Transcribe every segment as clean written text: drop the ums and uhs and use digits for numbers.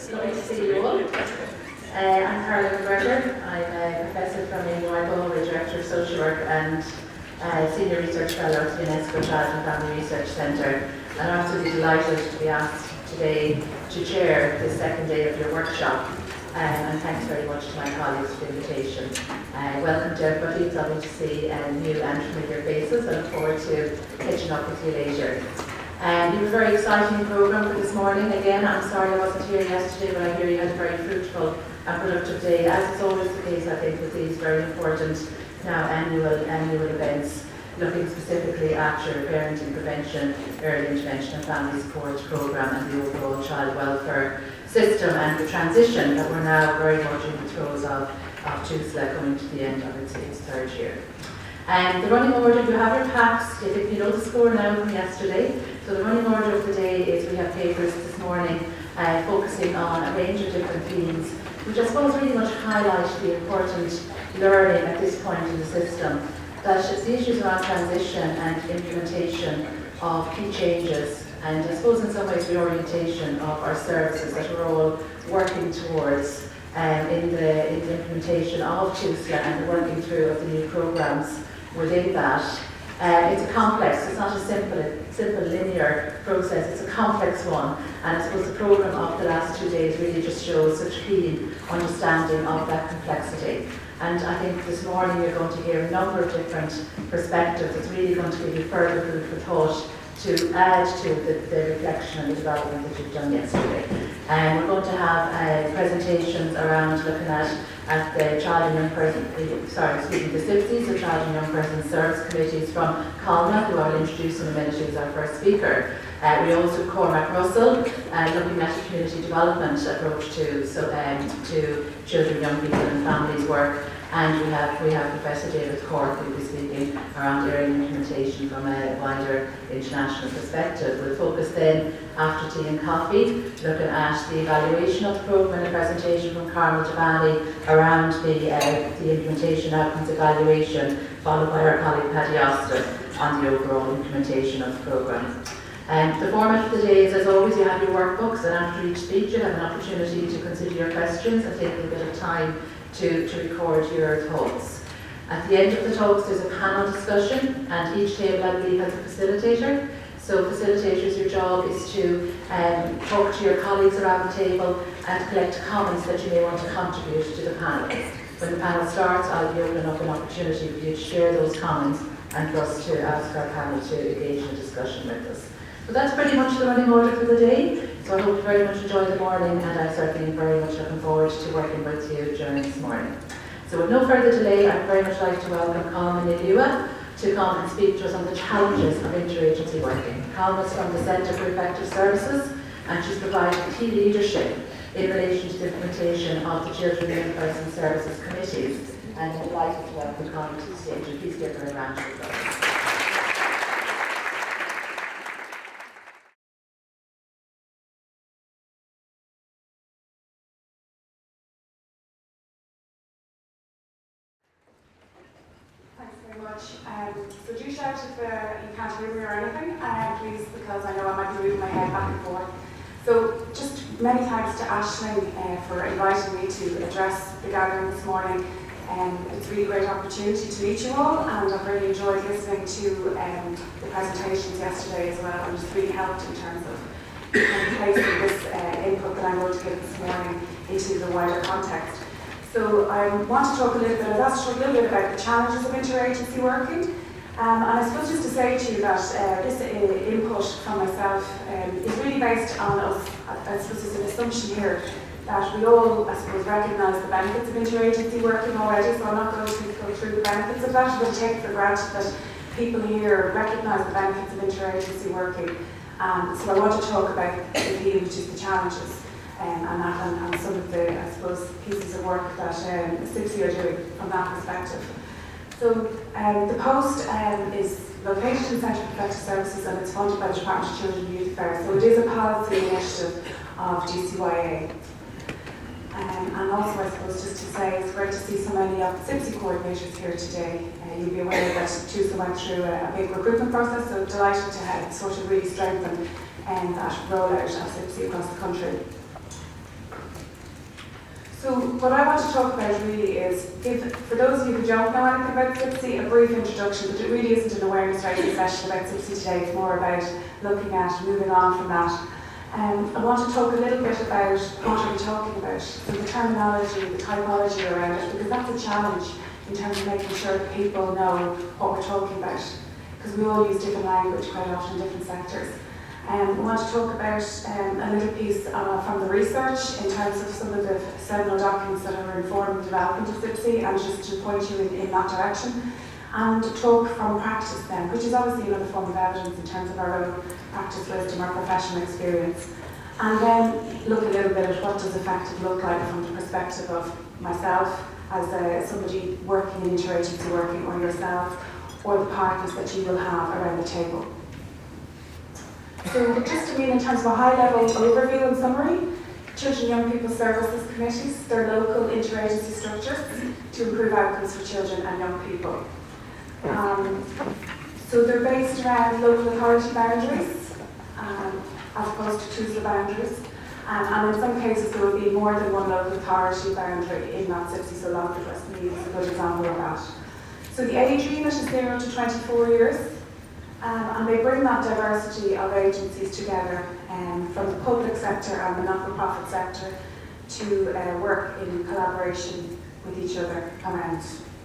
It's lovely to see you all. I'm Carla McGregor. I'm a professor from Galway, Director of Social Work and Senior Research Fellow at the UNESCO Child and Family Research Centre. And I'm absolutely delighted to be asked today to chair the second day of your workshop. And thanks very much to my colleagues for the invitation. Welcome to everybody. It's lovely to see new and familiar faces. I look forward to catching up with you later. You have a very exciting programme for this morning. Again, I'm sorry I wasn't here yesterday, but I hear you had a very fruitful and productive day, as is always the case, I think, with these very important now annual events, looking specifically at your parenting prevention, early intervention and family support programme and the overall child welfare system and the transition that we're now very much in the throes of TUSLA coming to the end of its third year. The running order, you have your packs, you know the score now from yesterday. So the running order of the day is we have papers this morning focusing on a range of different themes, which I suppose really much highlight the important learning at this point in the system, that it's the issues around transition and implementation of key changes, and I suppose in some ways reorientation of our services that we're all working towards in the implementation of TUSLA and the working through of the new programmes within that. It's a complex, it's not a simple linear process, it's a complex one, and I suppose the programme of the last 2 days really just shows such keen understanding of that complexity. And I think this morning you're going to hear a number of different perspectives. It's really going to give you further food for thought to add to the reflection and the development that you've done yesterday. And we're going to have presentations around looking at the Child and Young Person, the CIPSEs, the Child and Young Person Service Committees from Colma, who I'll introduce in a minute, who's our first speaker. We also have Cormac Russell, looking at a community development approach to children, young people and families work. And we have Professor David Cork, who will be speaking around early implementation from a wider international perspective. We'll focus then, after tea and coffee, looking at the evaluation of the programme and a presentation from Carmel Devani around the implementation outcomes evaluation, followed by our colleague Paddy Austin on the overall implementation of the programme. The format of the day is, as always, you have your workbooks, and after each speech you have an opportunity to consider your questions and take a bit of time to record your thoughts. At the end of the talks there's a panel discussion, and each table I believe has a facilitator. So facilitators, your job is to talk to your colleagues around the table and collect comments that you may want to contribute to the panel. When the panel starts, I'll be opening up an opportunity for you to share those comments and for us to ask our panel to engage in a discussion with us. So that's pretty much the running order for the day. So I hope you very much enjoyed the morning, and I'm certainly very much looking forward to working with you during this morning. So with no further delay, I'd very much like to welcome Colma to come and speak to us on the challenges of interagency working. Colma is from the Centre for Effective Services, and she's provided key leadership in relation to the implementation of the Children and Young Person Services Committees. And I'm delighted to welcome Colma to the stage, and please give her a round of applause. So do shout if you can't hear me or anything, please, because I know I might be moving my head back and forth. So just many thanks to Aisling for inviting me to address the gathering this morning. It's a really great opportunity to meet you all, and I've really enjoyed listening to the presentations yesterday as well, and it's really helped in terms of placing this input that I'm going to give this morning into the wider context. So I want to talk a little bit, I've asked to talk a little bit about the challenges of interagency working. And I suppose just to say to you that this input from myself is really based on us, I suppose it's an assumption here, that we all, I suppose, recognise the benefits of interagency working already, so I'm not going to go through the benefits of that, but take for granted that people here recognise the benefits of interagency working. So I want to talk about the theme, which is the challenges. And some of the, I suppose, pieces of work that CIPSE are doing from that perspective. So the post is located in the Centre for Effective Services, and it's funded by the Department of Children and Youth Affairs. So it is a policy initiative of DCYA. And also, I suppose, just to say, it's great to see so many of the CIPSE coordinators here today. You'll be aware that TUSLA went through a big recruitment process, so delighted to have really strengthen that rollout of CIPSE across the country. So what I want to talk about really is, for those of you who don't know anything about SIPSI, a brief introduction, but it really isn't an awareness raising session about SIPSI today. It's more about looking at, moving on from that. I want to talk a little bit about what are we talking about, so the terminology, the typology around it, because that's a challenge in terms of making sure that people know what we're talking about, because we all use different language quite often in different sectors. I want to talk about a little piece from the research in terms of some of the seminal documents that are informing the development of SIPSI, and just to point you in that direction. And talk from practice then, which is obviously another form of evidence in terms of our own practice wisdom, our professional experience. And then look a little bit at what does effective look like from the perspective of myself as somebody working in interagency working, or yourself, or the partners that you will have around the table. So just to mean in terms of a high-level overview and summary, Children and Young People Services Committees, they're local interagency structures to improve outcomes for children and young people. So they're based around local authority boundaries, as opposed to TUSLA boundaries. And in some cases there will be more than one local authority boundary in that SIPSI, so Loughdha is a good example of that. So the age remit is 0 to 24 years. And they bring that diversity of agencies together from the public sector and the not-for-profit sector to work in collaboration with each other around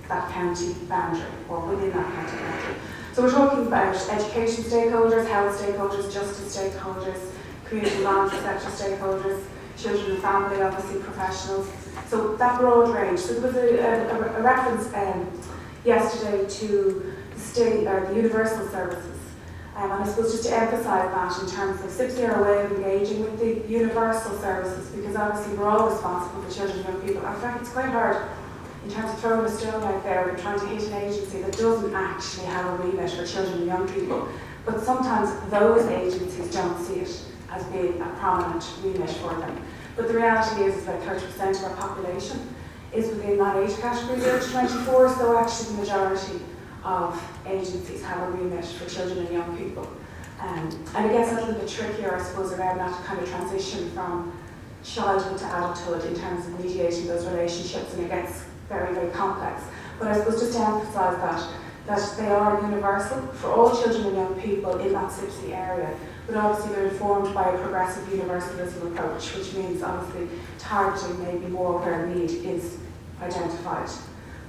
that county boundary, or within that county boundary. So we're talking about education stakeholders, health stakeholders, justice stakeholders, community management sector stakeholders, children and family, obviously professionals. So that broad range. So there was a reference yesterday to the universal services. And I suppose just to emphasise that in terms of SIPSI are a way of engaging with the universal services, because obviously we're all responsible for children and young people. In fact, it's quite hard in terms of throwing a stone out there and trying to hit an agency that doesn't actually have a remit for children and young people. But sometimes those agencies don't see it as being a prominent remit for them. But the reality is that 30% of our population is within that age category, 0 to 24, so actually the majority of agencies have a remit for children and young people. And it gets a little bit trickier, I suppose, around that kind of transition from childhood to adulthood in terms of mediating those relationships, and it gets very, very complex. But I suppose just to emphasise that they are universal for all children and young people in that SIPSI area, but obviously they're informed by a progressive universalism approach, which means obviously targeting maybe more where need is identified.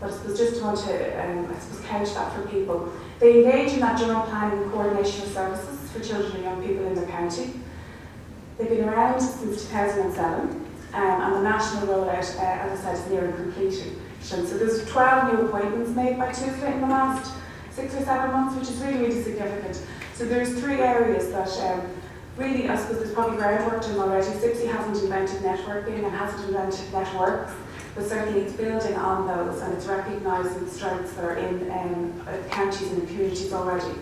But I suppose just want to couch that for people. They engage in that joint planning and coordination of services for children and young people in their county. They've been around since 2007, and the national rollout, as I said, is nearing completion. So there's 12 new appointments made by TUSLA in the last 6 or 7 months, which is really, really significant. So there's 3 areas that really, I suppose there's probably groundwork done already. SIPSI hasn't invented networking and hasn't invented networks, but certainly it's building on those, and it's recognising the strengths that are in counties and communities already.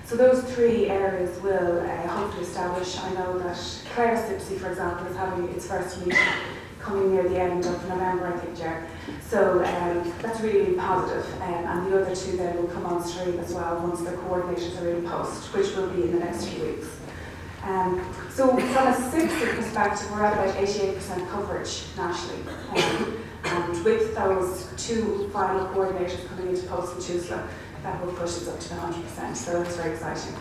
So those 3 areas will hopefully establish. I know that Clare SIPSI, for example, is having its first meeting coming near the end of November, I think, Ger. So that's really, really positive. And the other 2 then will come on stream as well once the coordinators are in post, which will be in the next few weeks. So from a SIPSI perspective, we're at about 88% coverage nationally. And with those 2 final coordinators coming into post in TUSLA, that will push us up to the 100%, so that's very exciting.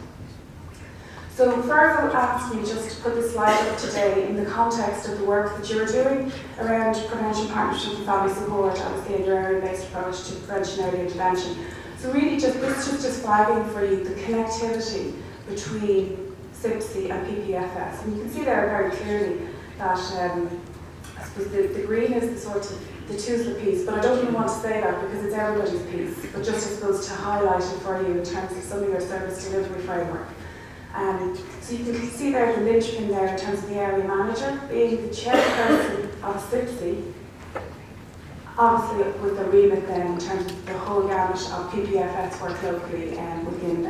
So Fergal asked me just to put this slide up today in the context of the work that you're doing around prevention, partnership and family support, obviously in your area-based approach to prevention, early intervention. So really this is just flagging for you the connectivity between SIPSI and PPFS. And you can see there very clearly that I suppose the green is the sort of the TUSLA piece, but I don't even want to say that because it's everybody's piece, but just I suppose to highlight it for you in terms of some of your service delivery framework. So you can see there the linchpin there in terms of the area manager being the chairperson of SIPSI, obviously with the remit then in terms of the whole gamut of PPFS work locally within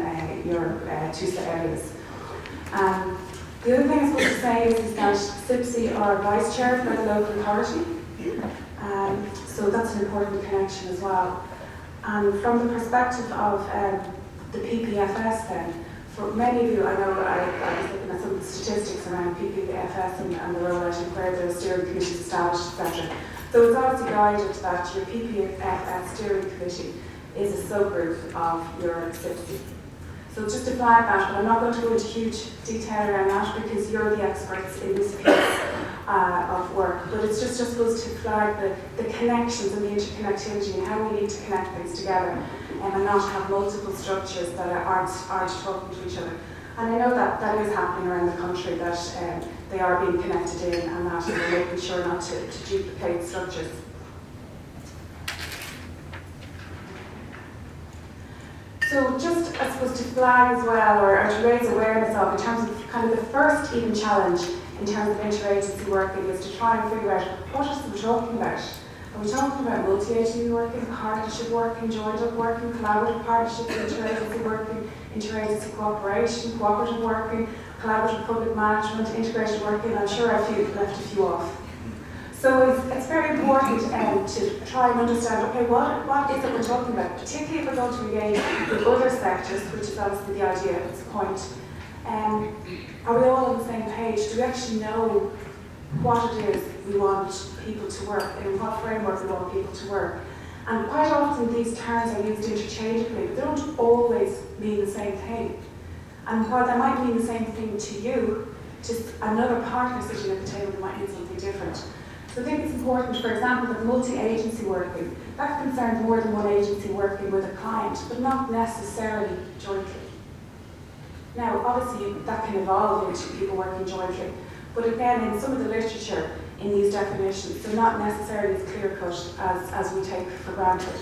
your TUSLA areas. The other thing I suppose to say is that SIPSI are vice chaired by the local authority, so that's an important connection as well. And from the perspective of the PPFS then, for many of you, I know I was looking at some of the statistics around PPFS and the rollout and where the steering committee is established, etc. So it's obviously guided that your PPFS steering committee is a subgroup of your SIPC. So just to flag that, but I'm not going to go into huge detail around that because you're the experts in this piece of work. But it's just supposed to flag the connections and the interconnectivity and how we need to connect things together and not have multiple structures that aren't talking to each other. And I know that is happening around the country, that they are being connected in and that we're making sure not to duplicate structures. So just, I suppose, to flag as well, or to raise awareness of, in terms of kind of the first even challenge in terms of interagency working is to try and figure out what is it we're talking about. Are we talking about multi-agency working, partnership working, joined-up working, collaborative partnership, interagency working, interagency cooperation, cooperative working, collaborative public management, integrated working? I'm sure I've left a few off. So it's very important to try and understand, okay, what is it we're talking about, particularly if we're going to engage with other sectors, which is obviously the idea, it's the point. Are we all on the same page? Do we actually know what it is we want people to work, and in what framework we want people to work? And quite often these terms are used interchangeably, but they don't always mean the same thing. And while they might mean the same thing to you, just another partner sitting at the table might mean something different. So I think it's important, for example, that multi-agency working, that concerns more than one agency working with a client, but not necessarily jointly. Now, obviously, that can evolve into people working jointly, but again, in some of the literature in these definitions, they're not necessarily as clear-cut as we take for granted.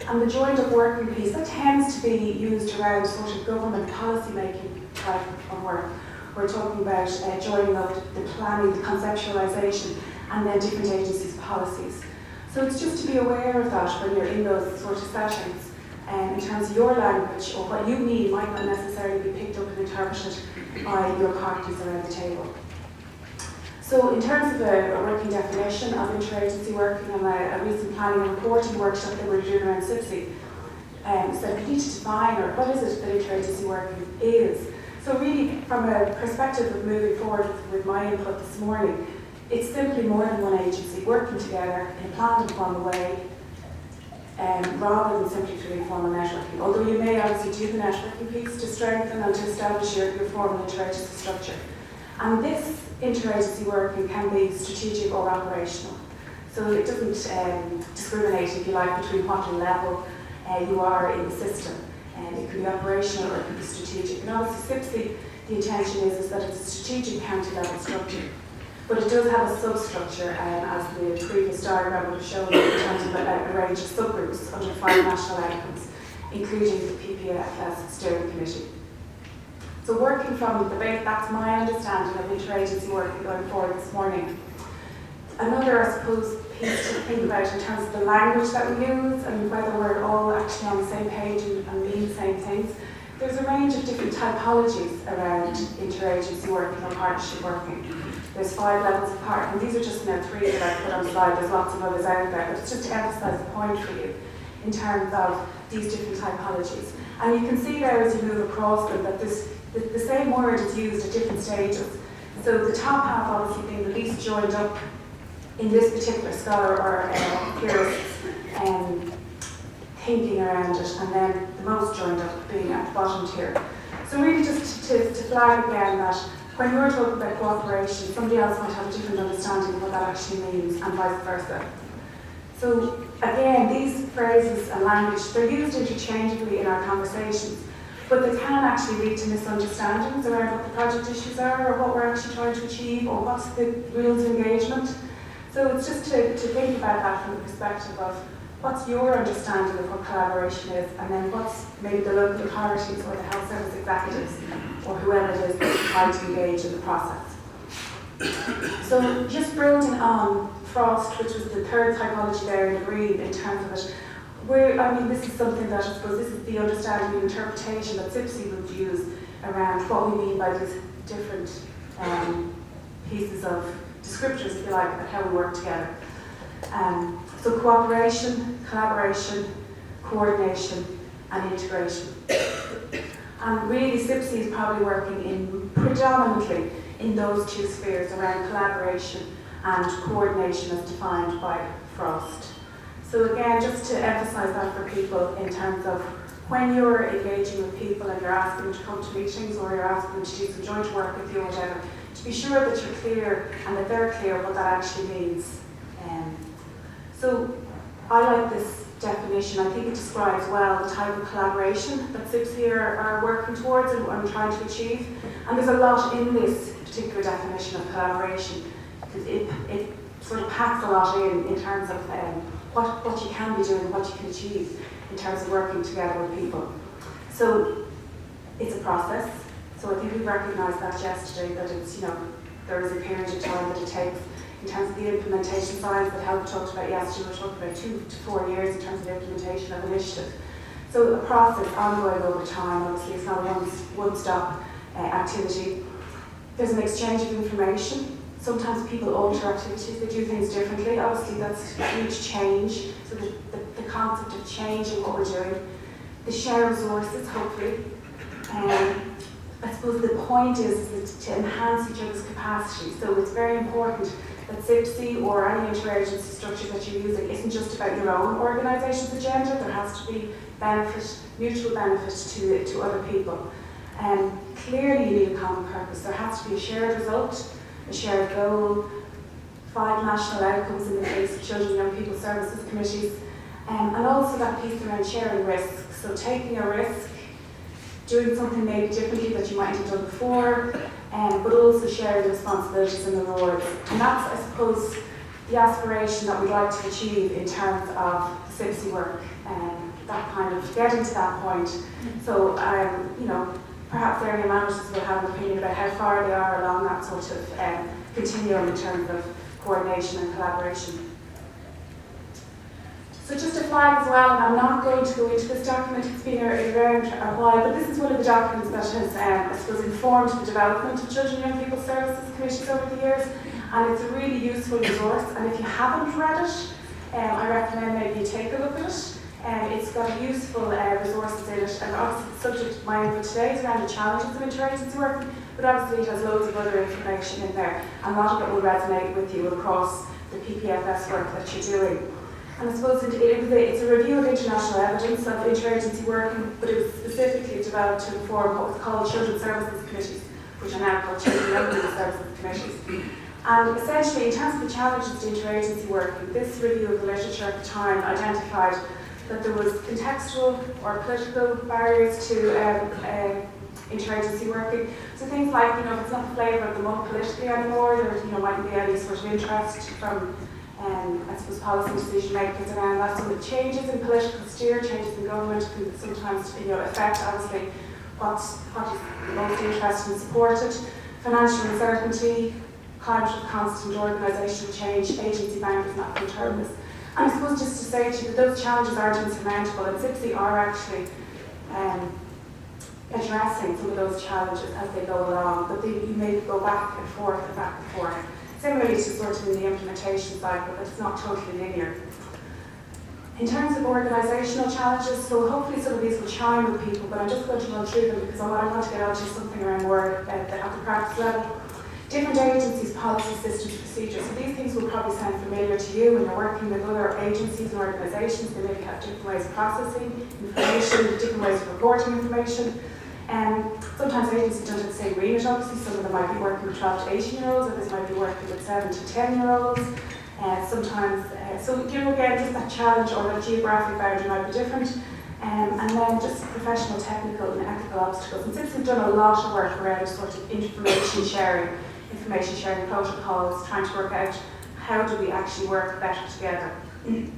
And the joined-up working piece, that tends to be used around sort of government policy-making type of work. We're talking about joining up the planning, the conceptualisation, and then different agencies' policies. So it's just to be aware of that when you're in those sort of settings, in terms of your language or what you need might not necessarily be picked up and interpreted by your partners around the table. So in terms of a working definition of interagency working, and a recent planning and reporting workshop that we're doing around SIPC, said we need to define, or what is it that interagency working is. So really, from a perspective of moving forward with my input this morning, it's simply more than one agency working together in a planned and formal way, rather than simply through informal networking. Although you may obviously do the networking piece to strengthen and to establish your formal interagency structure. And this interagency working can be strategic or operational. So it doesn't discriminate, if you like, between what level you are in the system. It can be operational or it can be strategic. And obviously SIPC, the intention is that it's a strategic county level structure. But it does have a substructure, as the previous diagram would have shown, in terms of a range of subgroups under 5 national outcomes, including the PPFS steering committee. So working from the base, that's my understanding of interagency working going forward this morning. Another, I suppose, piece to think about in terms of the language that we use and whether we're all actually on the same page and mean the same things. There's a range of different typologies around interagency working or partnership working. There's 5 levels of part, and these are just now 3 that I put on the slide. There's lots of others out there, but it's just to emphasise the point for you in terms of these different typologies. And you can see there as you move across them that the same word is used at different stages. So the top half obviously being the least joined up in this particular scholar or theorist's thinking around it, and then the most joined up being at the bottom tier. So really just to flag again that when you're talking about cooperation, somebody else might have a different understanding of what that actually means, and vice versa. So again, these phrases and language, they're used interchangeably in our conversations, but they can actually lead to misunderstandings around what the project issues are, or what we're actually trying to achieve, or what's the rules of engagement. So it's just to think about that from the perspective of what's your understanding of what collaboration is, and then what's maybe the local authorities or the health service executives or whoever it is that's trying to engage in the process. So just building on Frost, which was the third typology there in green in terms of it, this is something that I suppose this is the understanding and interpretation that SIPC would use around what we mean by these different pieces of descriptors, if you like, of how we work together. So cooperation, collaboration, coordination, and integration. And really CIPSE is probably working predominantly in those two spheres around collaboration and coordination as defined by Frost. So again, just to emphasise that for people in terms of when you're engaging with people and you're asking them to come to meetings or you're asking them to do some joint work with you or whatever, to be sure that you're clear and that they're clear what that actually means. So I like this definition. I think it describes well the type of collaboration that CIPSE are working towards and trying to achieve. And there's a lot in this particular definition of collaboration, because it sort of packs a lot in terms of what you can be doing and what you can achieve in terms of working together with people. So it's a process. So I think we recognised that yesterday, that it's, there is a period of time that it takes in terms of the implementation science that Helga talked about yesterday. We're talking about 2 to 4 years in terms of implementation of initiative. So a process ongoing over time. Obviously it's not a one-stop activity. There's an exchange of information. Sometimes people alter activities, they do things differently. Obviously that's a huge change. So the concept of change in what we're doing. The share resources, hopefully. I suppose the point is to enhance each other's capacity. So it's very important that CIPSE or any interagency structure that you're using isn't just about your own organisation's agenda. There has to be mutual benefit to other people. Clearly you need a common purpose. There has to be a shared result, a shared goal, 5 national outcomes in the case of children and young people services committees, and also that piece around sharing risk. So taking a risk, doing something maybe differently that you might have done before, but also sharing the responsibilities and the rewards. And that's, I suppose, the aspiration that we'd like to achieve in terms of the CIPSE work, that kind of getting to that point. So, perhaps area managers will have an opinion about how far they are along that sort of continuum in terms of coordination and collaboration. So just a flag as well, and I'm not going to go into this document, it's been around a while, but this is one of the documents that has, I suppose, informed the development of Children and Young People Services committees over the years, and it's a really useful resource, and if you haven't read it, I recommend maybe you take a look at it. It's got useful resources in it, and obviously the subject of my input today is around the challenges of interagency work, but obviously it has loads of other information in there, and a lot of it will resonate with you across the PPFS work that you're doing. And I suppose it's a review of international evidence of interagency working, but it was specifically developed to inform what was called Children's Services Committees, which are now called Children and Young People Services Committees. And essentially, in terms of the challenges to interagency working, this review of the literature at the time identified that there was contextual or political barriers to interagency working. So things like, if it's not the flavour of the month politically anymore, there mightn't be any sort of interest from I suppose policy decision makers around that. So the changes in political steer, changes in government can sometimes affect obviously what is most interested and supported. Financial uncertainty, climate of constant organisational change, agency boundaries not coterminous. And I suppose just to say to you that those challenges aren't insurmountable, and CIPSE are actually addressing some of those challenges as they go along, but you may go back and forth and back and forth. Similarly to sort of in the implementation cycle, it's not totally linear. In terms of organisational challenges, so hopefully some of these will chime with people, but I'm just going to run through them because I want to get onto something around more at the practice level. Different agencies, policy, systems, procedures. So these things will probably sound familiar to you when you're working with other agencies and organisations. They maybe have different ways of processing information, different ways of reporting information. Sometimes agencies don't have the same remit, obviously. Some of them might be working with 12 to 18-year-olds, others might be working with 7 to 10-year-olds. Sometimes, again, just that challenge or that geographic boundary might be different. And then just professional, technical and ethical obstacles. And since we've done a lot of work around sort of information sharing protocols, trying to work out how do we actually work better together. And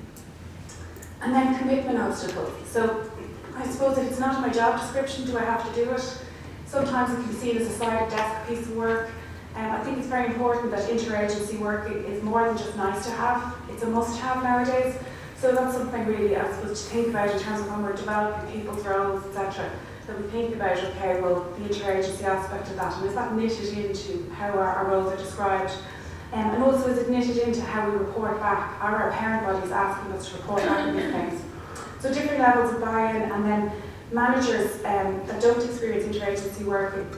then commitment obstacles. So I suppose if it's not in my job description, do I have to do it? Sometimes it can be seen as a side desk piece of work. I think it's very important that interagency work is more than just nice to have. It's a must-have nowadays. So that's something really, I suppose, to think about in terms of when we're developing people's roles, etc. That we think about, okay, well, the interagency aspect of that, and is that knitted into how our roles are described? And also, is it knitted into how we report back? Are our parent bodies asking us to report back on these things? So different levels of buy-in, and then managers that don't experience interagency working,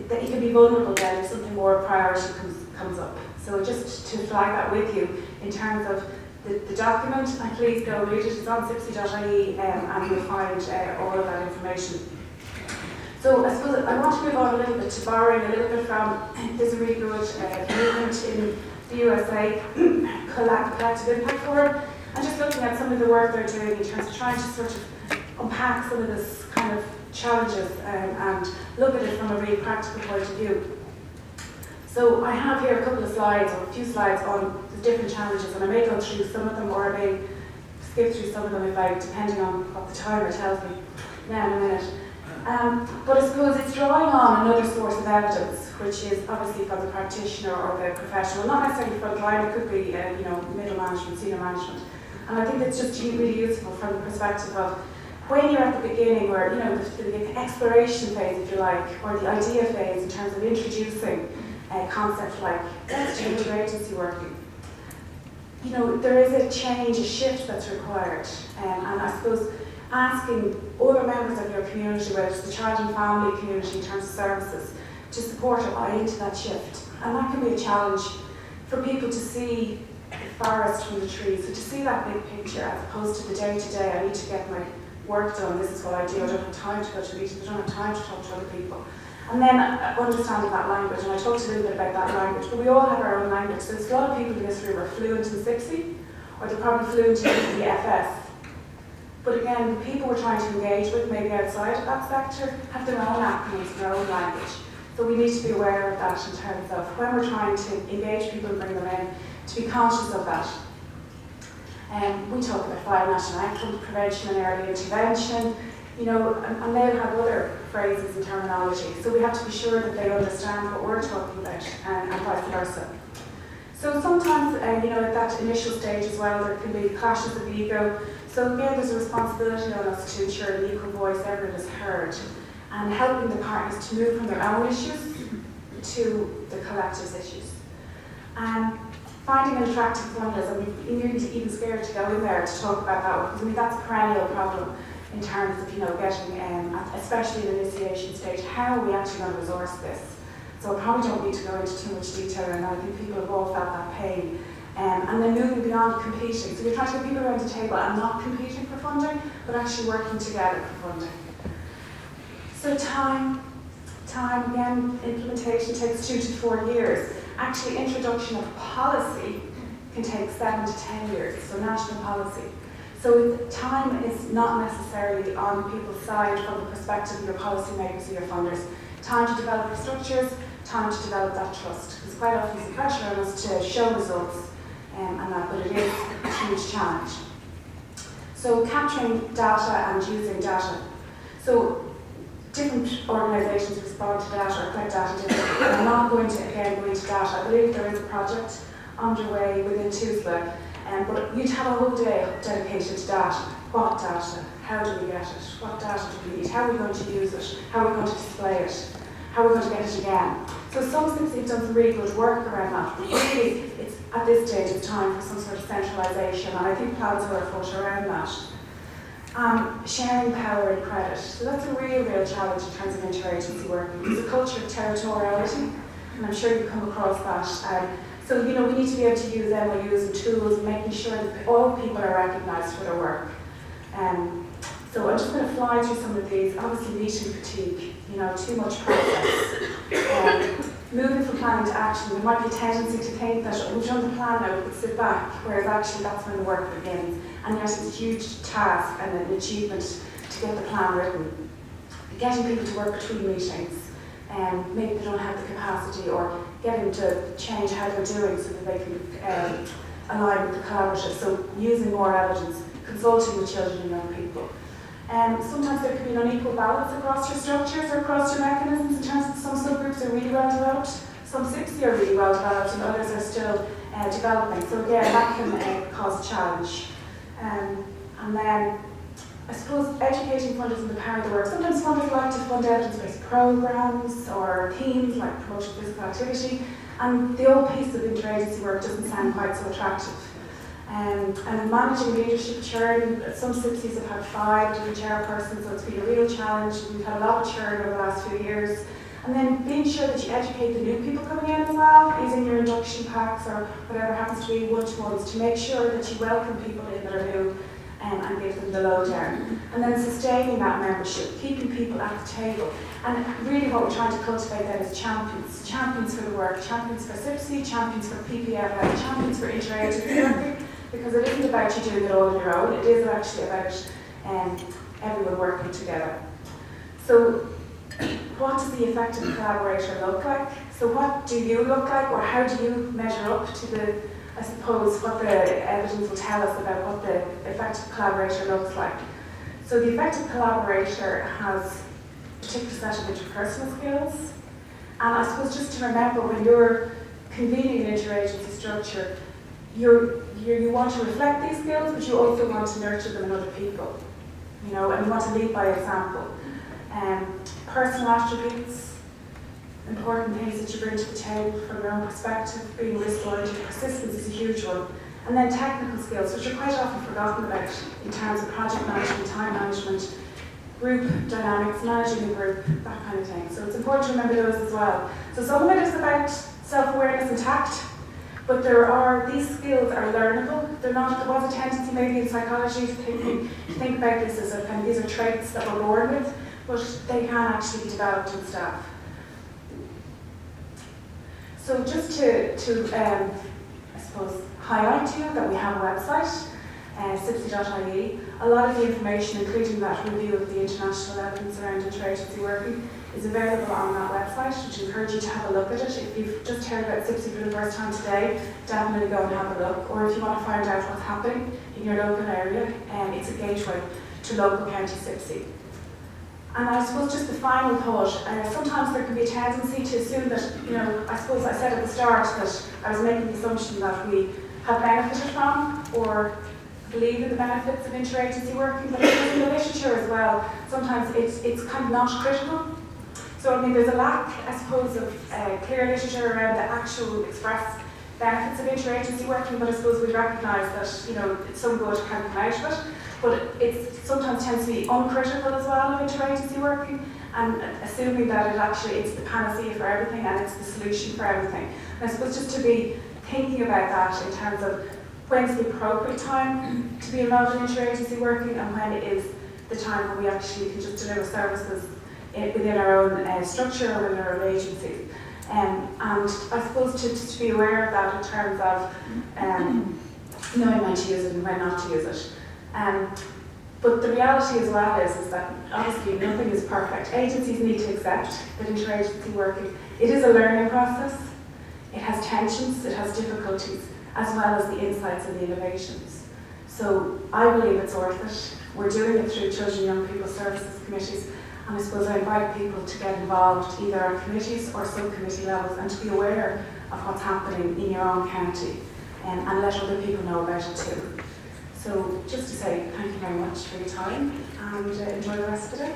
that you can be vulnerable then if something more priority comes up. So just to flag that with you in terms of the document, and please go read it. It's on cipsi.ie and you'll find all of that information. So I suppose I want to move on a little bit to borrowing a little bit from, there's a really good movement in the USA, Collective Impact Forum, and just looking at some of the work they're doing in terms of trying to sort of unpack some of this kind of challenges and look at it from a really practical point of view. So I have here a couple of slides, or a few slides on the different challenges, and I may go through some of them or I may skip through some of them if I, depending on what the timer tells me now in a minute. But I suppose it's drawing on another source of evidence, which is obviously from the practitioner or the professional, not necessarily from the line, it could be middle management, senior management. And I think it's just really useful from the perspective of when you're at the beginning, or the exploration phase, if you like, or the idea phase in terms of introducing a concept like let's change your agency working. There is a change, a shift that's required, and I suppose asking other members of your community, whether it's the child and family community in terms of services, to support or buy into that shift. And that can be a challenge for people to see the forest from the trees, so to see that big picture as opposed to the day-to-day, I need to get my work done, this is what I do, I don't have time to go to meetings, I don't have time to talk to other people. And then understanding that language, and I talked a little bit about that language, but we all have our own language. So there's a lot of people in this room are fluent in CIPSI, or they're probably fluent in the FS. But again, the people we're trying to engage with, maybe outside of that sector, have their own acronyms, their own language. So we need to be aware of that in terms of when we're trying to engage people and bring them in, to be conscious of that. We talk about 5 national outcomes, prevention and early intervention, and they'll have other phrases and terminology. So we have to be sure that they understand what we're talking about and vice versa. So sometimes, at that initial stage as well, there can be clashes of ego. So again, there's a responsibility on us to ensure an equal voice, everyone is heard, and helping the partners to move from their own issues to the collective's issues. And finding an attractive funders, you're even scared to go in there to talk about that one, because that's a perennial problem in terms of getting, especially in the initiation stage, how are we actually going to resource this? So I probably don't need to go into too much detail, and I think people have all felt that pain. And then moving beyond competing. So we're trying to get people around the table and not competing for funding, but actually working together for funding. So time again, implementation takes 2 to 4 years. Actually, introduction of policy can take 7 to 10 years, so national policy. So time is not necessarily on people's side from the perspective of your policymakers or your funders. Time to develop structures, time to develop that trust. Because quite often there's a pressure on us to show results, but it is a huge challenge. So capturing data and using data. So different organisations respond to data or collect data differently. I'm not going to again go into data. I believe there is a project underway within TUSLA, but you'd have a whole day dedicated to data. What data? How do we get it? What data do we need? How are we going to use it? How are we going to display it? How are we going to get it again? So some cities have done some really good work around that, but really it's, at this stage it's time for some sort of centralisation, and I think plans are afoot around that. Sharing power and credit. So that's a real challenge in terms of interagency work. There's a culture of territoriality, and I'm sure you've come across that. So we need to be able to use MOUs and tools and making sure that all people are recognised for their work. So I'm just going to fly through some of these. Obviously meeting fatigue, too much process. Moving from planning to action, there might be a tendency to think that we've done the plan now, we could sit back, whereas actually that's when the work begins. And there's a huge task and an achievement to get the plan written. Getting people to work between meetings, maybe they don't have the capacity, or getting to change how they're doing so that they can align with the collaborative. So using more evidence, consulting with children and young people. Sometimes there can be an unequal balance across your structures or across your mechanisms in terms of some subgroups are really well developed, some 60 are really well developed, and others are still developing. So again, that can cause a challenge. And then, I suppose, educating funders in the power of the work. Sometimes funders like to fund evidence-based programs or themes like promoting physical activity, and the old piece of interagency work doesn't sound quite so attractive. And managing leadership churn, some CIPSEs have had 5 different chairpersons, so it's been a real challenge. We've had a lot of churn over the last few years. And then being sure that you educate the new people coming in as well, using your induction packs or whatever happens to be one-to-ones, to make sure that you welcome people in that are new and give them the lowdown. And then sustaining that membership, keeping people at the table. And really what we're trying to cultivate then is champions. Champions for the work, champions for CIPSE, champions for PPFL, champions for interagency working, because it isn't about you doing it all on your own, it is actually about everyone working together. So what does the effective collaborator look like? So what do you look like, or how do you measure up to the, I suppose, what the evidence will tell us about what the effective collaborator looks like? So the effective collaborator has a particular set of interpersonal skills, and I suppose just to remember, when you're convening an interagency structure, you want to reflect these skills, but you also want to nurture them in other people, and you want to lead by example. Personal attributes, important things that you bring to the table from your own perspective, being risk-oriented, persistence is a huge one. And then technical skills, which are quite often forgotten about in terms of project management, time management, group dynamics, managing a group, that kind of thing. So it's important to remember those as well. So some of it is about self-awareness and tact, but these skills are learnable. There was a tendency maybe in psychology to think about this as these are traits that we're born with, but they can actually be developed in staff. So just to I suppose, highlight to you that we have a website, cipse.ie. A lot of the information, including that review of the international evidence around interagency working, is available on that website, which I encourage you to have a look at it. If you've just heard about CIPSE for the first time today, definitely go and have a look. Or if you want to find out what's happening in your local area, it's a gateway to local county CIPSE. And I suppose just the final thought, sometimes there can be a tendency to assume that, I suppose I said at the start that I was making the assumption that we have benefited from or believe in the benefits of interagency working, but in the literature as well, sometimes it's kind of not critical. So there's a lack, I suppose, of clear literature around the actual express benefits of interagency working, but I suppose we recognise that, it's some good can come out of it. But it sometimes tends to be uncritical as well of interagency working, and assuming that it's the panacea for everything and it's the solution for everything. And I suppose just to be thinking about that in terms of when's the appropriate time to be involved in interagency working and when it is the time when we actually can just deliver services within our own structure or within our own agency. And I suppose to be aware of that in terms of knowing when to use it and when not to use it. But the reality as well is that obviously nothing is perfect. Agencies need to accept that interagency working, it is a learning process. It has tensions, it has difficulties, as well as the insights and the innovations. So I believe it's worth it. We're doing it through Children and Young People Services Committees, and I suppose I invite people to get involved either at committees or subcommittee levels and to be aware of what's happening in your own county and let other people know about it too. So just to say thank you very much for your time and enjoy the rest of the day.